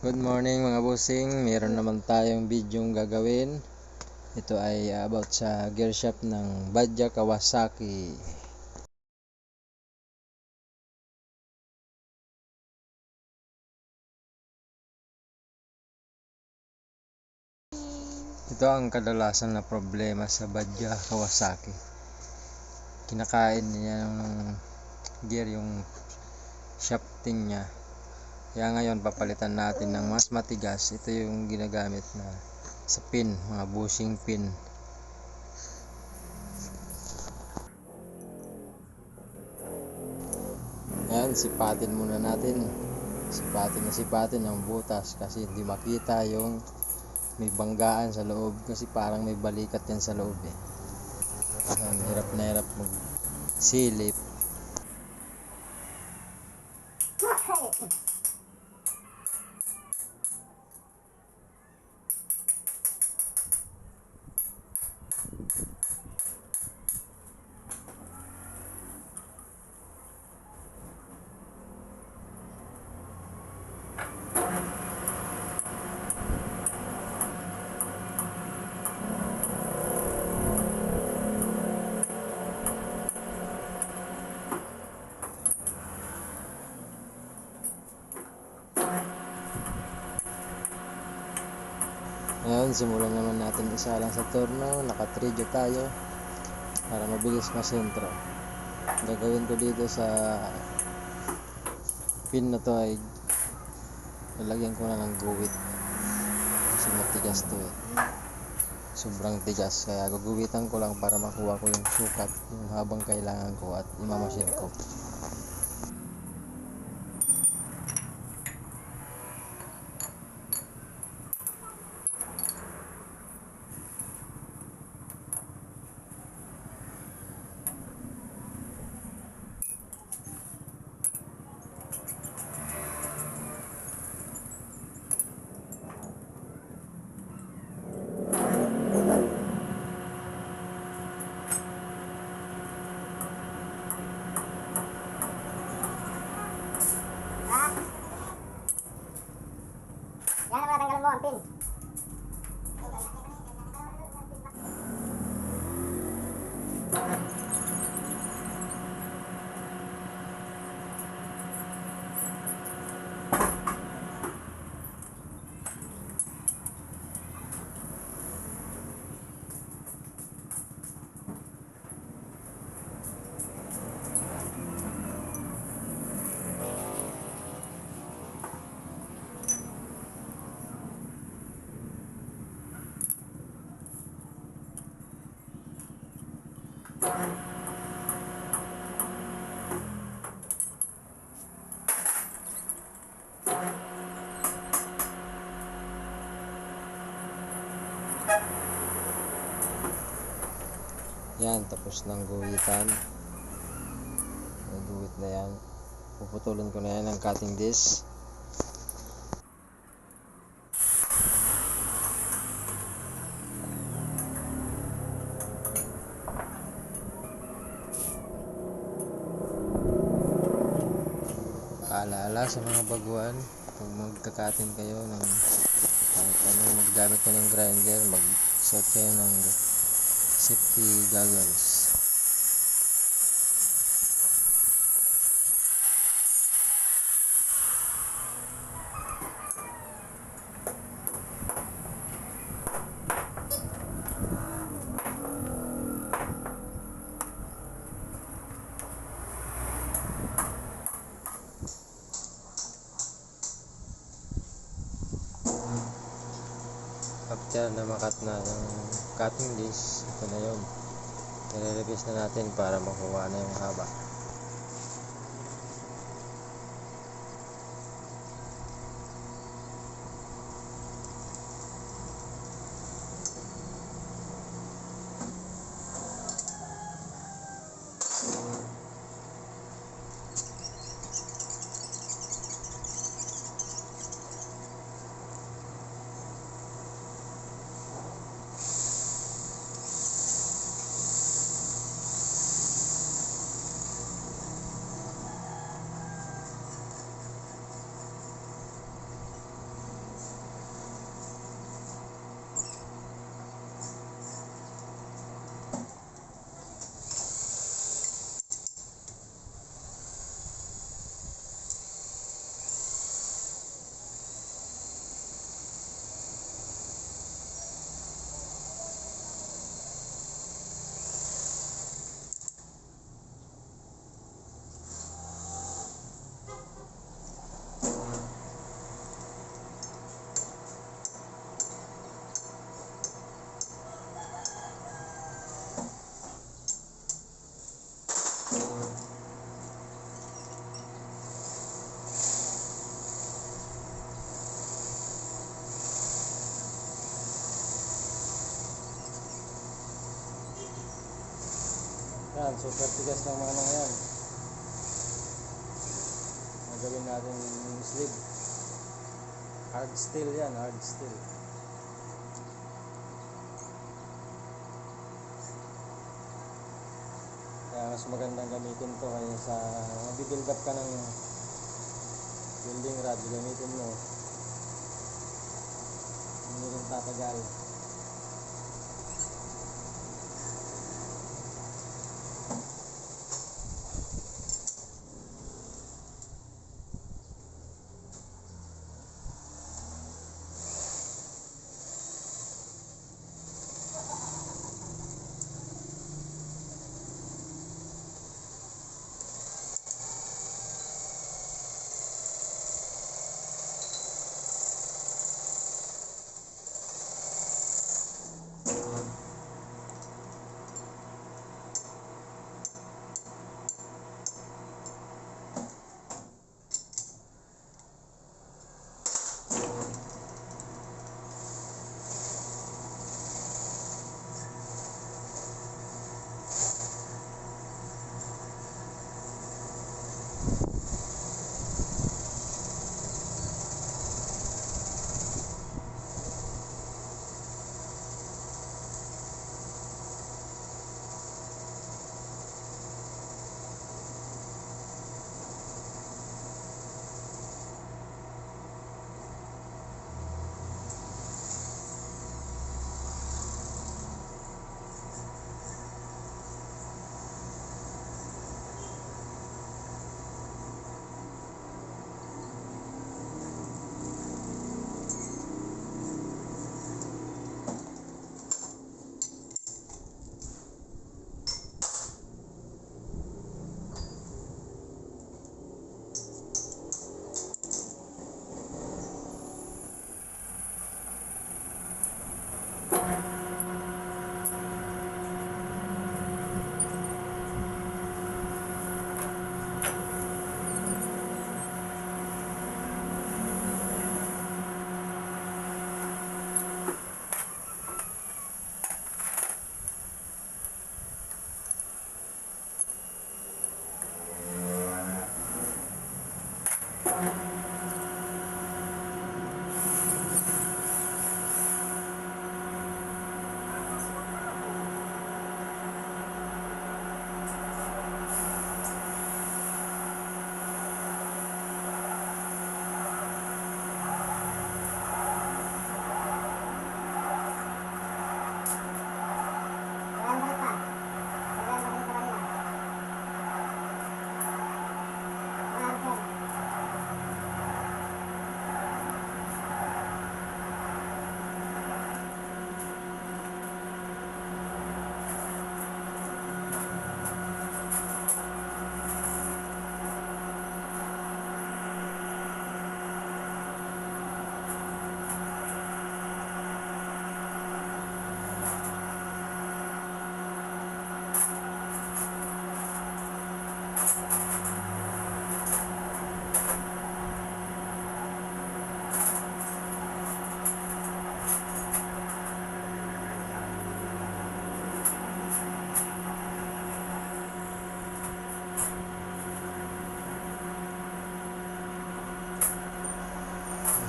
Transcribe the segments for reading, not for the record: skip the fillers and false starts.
Good morning mga bossing, meron naman tayong bidyong gagawin. Ito ay about sa gear shop ng Badya Kawasaki. Ito ang kadalasan na problema sa Badya Kawasaki. Kinakain niya ng gear yung shafting niya. Kaya ngayon papalitan natin ng mas matigas. Ito yung ginagamit na sa pin, mga bushing pin. Ayan, sipatin muna natin. Sipatin ang butas kasi hindi makita yung may banggaan sa loob kasi parang may balikat yan sa loob eh. Ayan, hirap na hirap magsilip. Ngayon, simulan naman natin isa lang sa turno. Naka-3 tayo para mabilis masentro. Gagawin ko dito sa pin na to ay lalagyan ko na ng guwit kasi matigas to eh. Sobrang tigas kaya guguwitan ko lang para makuha ko yung sukat yung habang kailangan ko at imamasin ko. Yan ang tanggalan mo ang pin. Yan, tapos ng guwitan. May guwit na yan. Puputulin ko na yan ng cutting disc. Paalala sa mga baguhan, pag magkakatin kayo ng maggamit kayo ng grinder, magsuot kayo ng safety goggles. After na makat na ng cutting disc, ito na yun. Nire-release na natin para makuha na yung haba. yan, super tigas ng mga ano yan. Gagawin natin yung sleeve. Hard steel yan, hard steel. Kaya mas magandang gamitin to kaya sa mabibuild up ka ng building rod, gamitin mo. Hindi rin tatagal.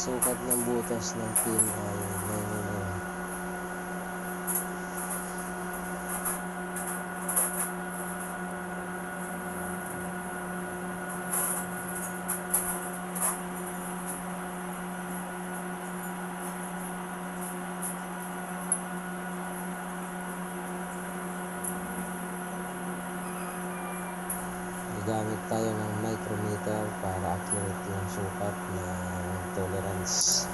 Sukat ng butas ng pin ay 9mm. Gamit tayo ng micrometer para accurate yung sukat ng tolerance.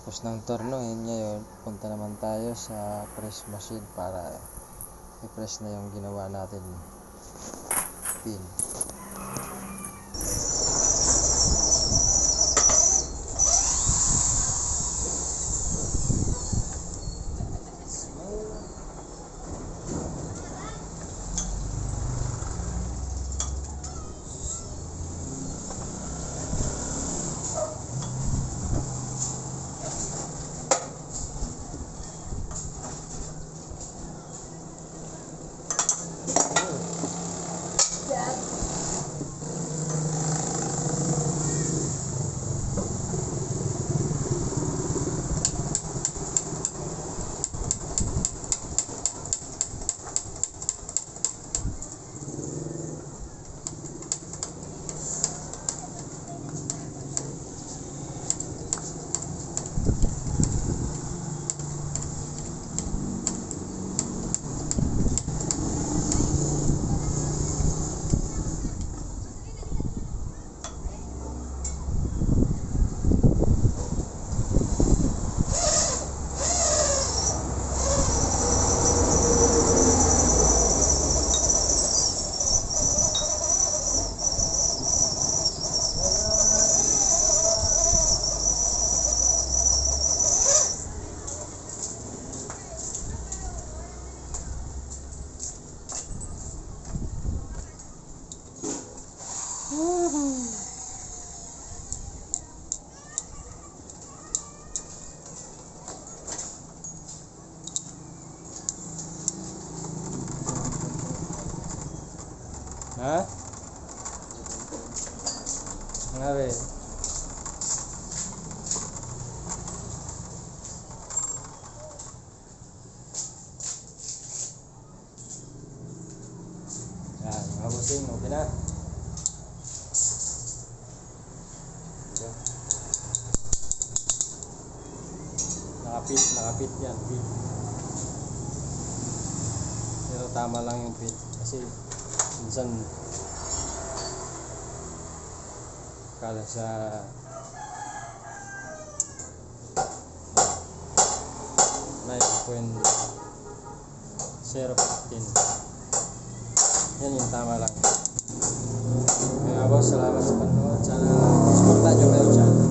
Tapos ng tornohin ngayon, punta naman tayo sa press machine para i-press na yung ginawa natin pin. Ha? Ngawe. Yan, mga busing, okay na. Nakapit yan, pit. Pero tama lang yung pit kasi minsan kala sa may 0.015 yan yung tama lang. Kaya boss, salamat sa panonood. Sana supportan nyo kayo dyan.